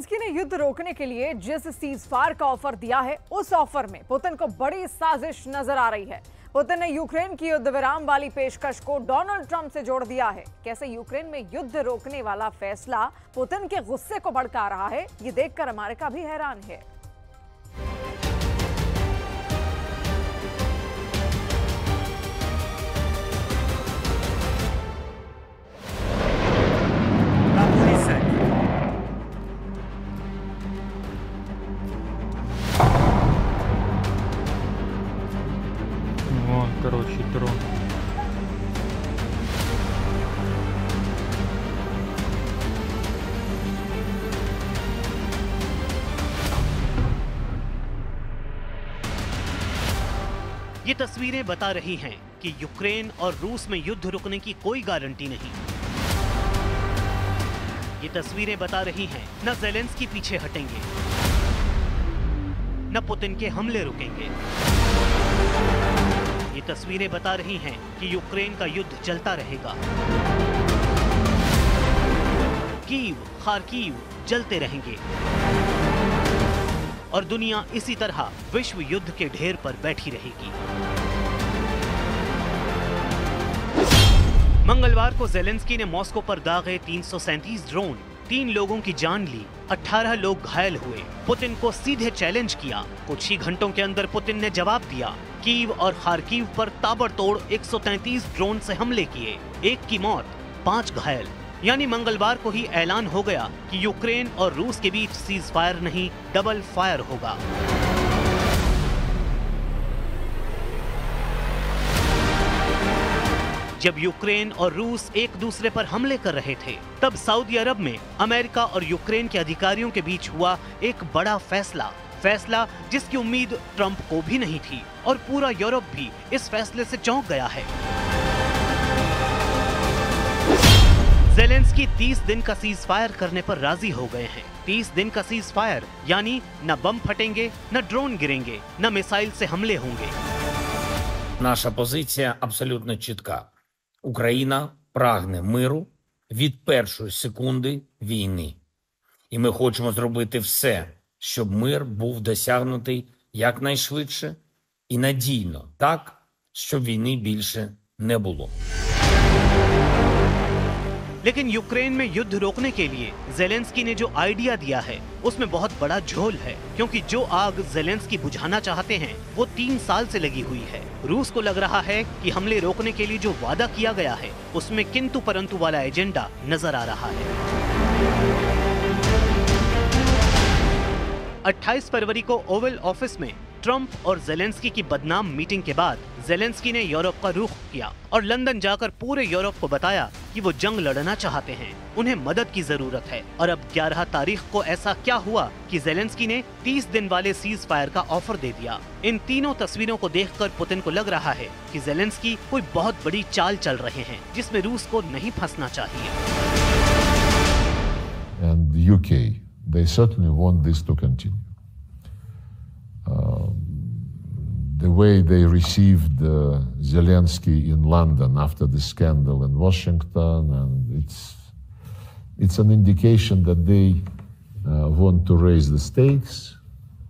Zelensky ने युद्ध रोकने के लिए जिस सीज फायर का ऑफर दिया है, उस ऑफर में पुतिन को बड़ी साजिश नजर आ रही है। पुतिन ने यूक्रेन की युद्ध विराम वाली पेशकश को डोनाल्ड ट्रंप से जोड़ दिया है। कैसे यूक्रेन में युद्ध रोकने वाला फैसला पुतिन के गुस्से को भड़का रहा है, ये देखकर अमेरिका भी हैरान है। Короче, дрон. ये तस्वीरें बता रही हैं कि यूक्रेन और रूस में युद्ध रुकने की कोई गारंटी नहीं। ये तस्वीरें बता रही हैं न ज़ेलेंस्की पीछे हटेंगे, न पुतिन के हमले रुकेंगे। ये तस्वीरें बता रही हैं कि यूक्रेन का युद्ध चलता रहेगा। कीव, खार्किव जलते रहेंगे और दुनिया इसी तरह विश्व युद्ध के ढेर पर बैठी रहेगी। मंगलवार को ज़ेलेंस्की ने मॉस्को पर दागे 337 ड्रोन, 3 लोगों की जान ली, 18 लोग घायल हुए। पुतिन को सीधे चैलेंज किया। कुछ ही घंटों के अंदर पुतिन ने जवाब दिया। कीव और खार्किव पर ताबड़तोड़ 133 ड्रोन से हमले किए, 1 की मौत, 5 घायल। यानी मंगलवार को ही ऐलान हो गया कि यूक्रेन और रूस के बीच सीज फायर नहीं, डबल फायर होगा। जब यूक्रेन और रूस एक दूसरे पर हमले कर रहे थे, तब सऊदी अरब में अमेरिका और यूक्रेन के अधिकारियों के बीच हुआ एक बड़ा फैसला जिसकी उम्मीद ट्रंप को भी नहीं थी और पूरा यूरोप भी इस फैसले से चौंक गया है। ज़ेलेंस्की 30 दिन का सीज फायर करने पर राजी हो गए हैं। 30 दिन का सीज फायर यानी न बम फटेंगे, न ड्रोन गिरेंगे, न मिसाइल से हमले होंगे। Наша позиція абсолютно чітка. Україна прагне миру від першої секунди війни. І ми хочемо зробити все, щоб мир був досягнутий якнайшвидше і надійно, так, щоб війни більше не було. लेकिन यूक्रेन में युद्ध रोकने के लिए ज़ेलेंस्की ने जो आइडिया दिया है, उसमें बहुत बड़ा झोल है, क्योंकि जो आग ज़ेलेंस्की बुझाना चाहते हैं वो 3 साल से लगी हुई है। रूस को लग रहा है कि हमले रोकने के लिए जो वादा किया गया है, उसमें किंतु परंतु वाला एजेंडा नजर आ रहा है। 28 फरवरी को ओवल ऑफिस में ट्रंप और ज़ेलेंस्की की बदनाम मीटिंग के बाद ज़ेलेंस्की ने यूरोप का रुख किया और लंदन जाकर पूरे यूरोप को बताया कि वो जंग लड़ना चाहते हैं, उन्हें मदद की जरूरत है। और अब 11 तारीख को ऐसा क्या हुआ कि ज़ेलेंस्की ने 30 दिन वाले सीज फायर का ऑफर दे दिया। इन तीनों तस्वीरों को देखकर पुतिन को लग रहा है कि ज़ेलेंस्की कोई बहुत बड़ी चाल चल रहे हैं, जिसमें रूस को नहीं फंसना चाहिए। And the UK, they certainly want this to continue. The way they received Zelensky in London after the scandal in Washington, and it's an indication that they want to raise the stakes,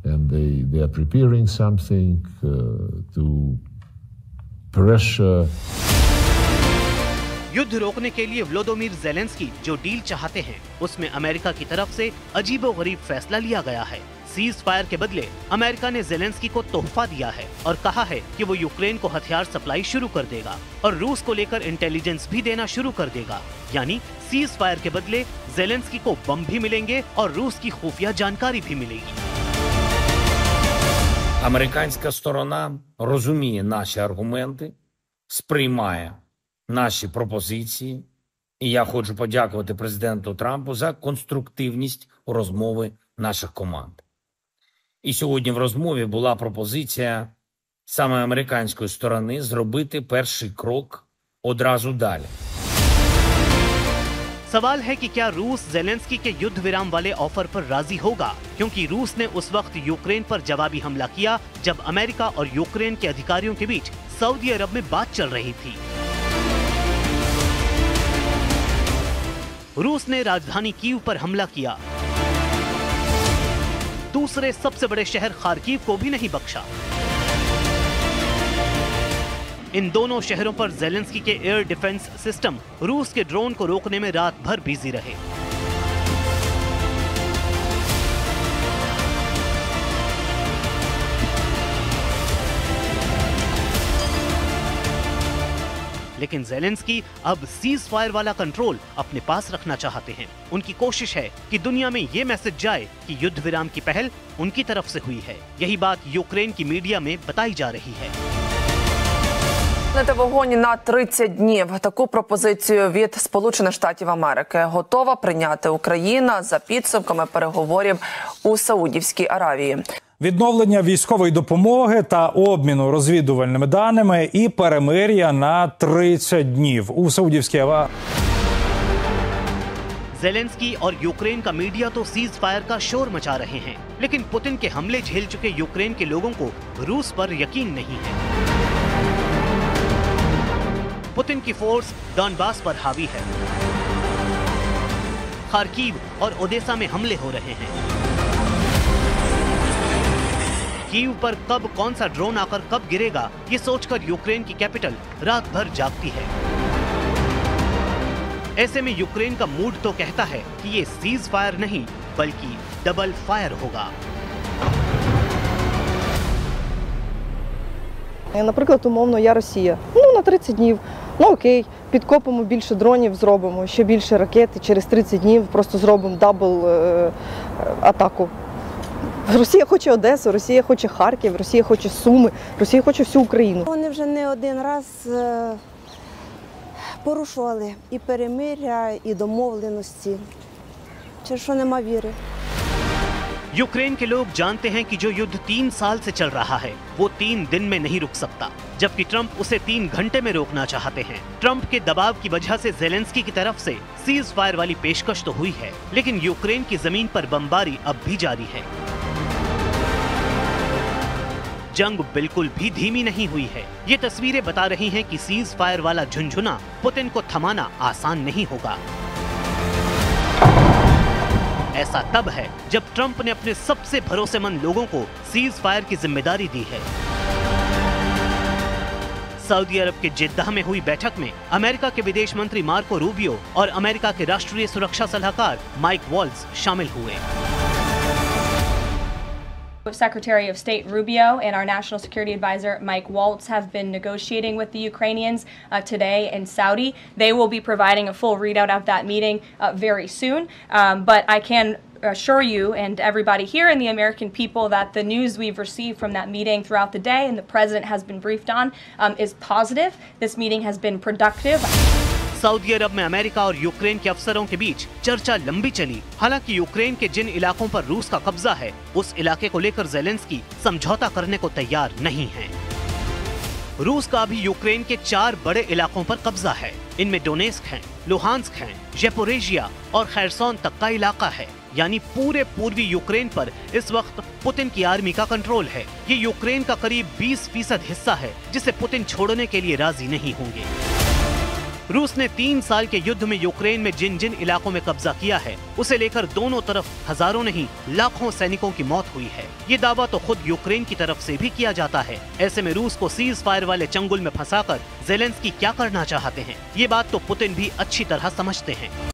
and they are preparing something to pressure. युद्ध रोकने के लिए Vladimir Zelensky जो deal चाहते हैं, उसमें America की तरफ से अजीबोगरीब फैसला लिया गया है। सीज फायर के बदले अमेरिका ने ज़ेलेंस्की को तोहफा दिया है और कहा है कि वो यूक्रेन को हथियार सप्लाई शुरू कर देगा और रूस को लेकर इंटेलिजेंस भी देना शुरू कर देगा। यानी सीज फायर के बदले ज़ेलेंस्की को बम भी मिलेंगे और रूस की खुफिया जानकारी भी मिलेगी। Американська сторона розуміє наші аргументи, сприймає наші пропозиції. І я хочу подякувати президенту Трампу за конструктивність у розмови наших команд. І сьогодні в розмові була пропозиція саме американської сторони зробити перший крок одразу далі. सवाल है कि क्या रूस ज़ेलेंस्की के युद्ध विराम वाले ऑफर पर राजी होगा, क्योंकि रूस ने उस वक्त यूक्रेन पर जवाबी हमला किया जब अमेरिका और यूक्रेन के अधिकारियों के बीच सऊदी अरब में बात चल रही थी। रूस ने राजधानी कीव पर हमला किया दूसरे सबसे बड़े शहर खार्किव को भी नहीं बख्शा। इन दोनों शहरों पर ज़ेलेंस्की के एयर डिफेंस सिस्टम रूस के ड्रोन को रोकने में रात भर बिजी रहे। लेकिन ज़ेलेंस्की अब सीज फायर वाला कंट्रोल अपने पास रखना चाहते हैं। उनकी कोशिश है कि दुनिया में ये मैसेज जाए कि युद्ध विराम की पहल उनकी तरफ से हुई है। यही बात यूक्रेन की मीडिया में बताई जा रही है। Вогонь на 30 днів. Таку пропозицію від Сполучених Штатів Америки готова прийняти Україна за підсумками переговорів у Саудівській Аравії. Відновлення військової допомоги та обміну розвідувальними даними і перемир'я на 30 днів у Саудівській Аравії. ज़ेलेंस्की और यूक्रेन का मीडिया तो सीज फायर का शोर मचा रहे हैं, लेकिन पुतिन के हमले झेल चुके यूक्रेन के लोगों को रूस पर यकीन नहीं है। पुतिन की फोर्स डॉनबास पर हावी है। खार्किव और ओडेसा में हमले हो रहे हैं। कीव पर कब कौन सा ड्रोन आकर कब गिरेगा, ये सोचकर यूक्रेन की कैपिटल रात भर जागती है। ऐसे में यूक्रेन का मूड तो कहता है कि ये सीज फायर नहीं बल्कि डबल फायर होगा। Наприклад, умовно, я Росія. На 30 днів. Окей, підкопимо більше дронів, зробимо ще більше ракет і через 30 днів просто зробимо дабл атаку. Росія хоче Одесу, Росія хоче Харків, Росія хоче Суми, Росія хоче всю Україну. Вони вже не один раз порушували і перемир'я, і домовленості. Через що нема віри. यूक्रेन के लोग जानते हैं कि जो युद्ध 3 साल से चल रहा है वो 3 दिन में नहीं रुक सकता, जबकि ट्रंप उसे 3 घंटे में रोकना चाहते हैं। ट्रंप के दबाव की वजह से ज़ेलेंस्की की तरफ से सीज फायर वाली पेशकश तो हुई है, लेकिन यूक्रेन की जमीन पर बमबारी अब भी जारी है। जंग बिल्कुल भी धीमी नहीं हुई है। ये तस्वीरें बता रही हैं कि सीज फायर वाला झुनझुना पुतिन को थमाना आसान नहीं होगा। ऐसा तब है जब ट्रंप ने अपने सबसे भरोसेमंद लोगों को सीज फायर की जिम्मेदारी दी है। सऊदी अरब के जिद्दाह में हुई बैठक में अमेरिका के विदेश मंत्री मार्को रूबियो और अमेरिका के राष्ट्रीय सुरक्षा सलाहकार माइक वॉल्स शामिल हुए। Secretary of State Rubio and our National Security Advisor Mike Waltz have been negotiating with the Ukrainians today in Saudi. They will be providing a full readout of that meeting very soon. But I can assure you and everybody here and the American people that the news we've received from that meeting throughout the day and the President has been briefed on is positive. This meeting has been productive. Saudi Arab में America और Ukraine के अफसरों के बीच चर्चा लंबी चली। हालांकि Ukraine के जिन इलाकों पर रूस का कब्जा है उस इलाके को लेकर ज़ेलेंस्की समझौता करने को तैयार नहीं है। रूस का अभी यूक्रेन के 4 बड़े इलाकों पर कब्जा है। इनमें डोनेस्क है, लुहांस्क है, ज़ेपोरिजिया और खैरसोन तक का इलाका है। यानी पूरे पूर्वी यूक्रेन पर इस वक्त पुतिन की आर्मी का कंट्रोल है। ये यूक्रेन का करीब 20% हिस्सा है जिसे पुतिन छोड़ने के लिए राजी नहीं होंगे। रूस ने 3 साल के युद्ध में यूक्रेन में जिन जिन इलाकों में कब्जा किया है उसे लेकर दोनों तरफ हजारों नहीं लाखों सैनिकों की मौत हुई है। ये दावा तो खुद यूक्रेन की तरफ से भी किया जाता है। ऐसे में रूस को सीज फायर वाले चंगुल में फंसाकर ज़ेलेंस्की क्या करना चाहते हैं, ये बात तो पुतिन भी अच्छी तरह समझते हैं।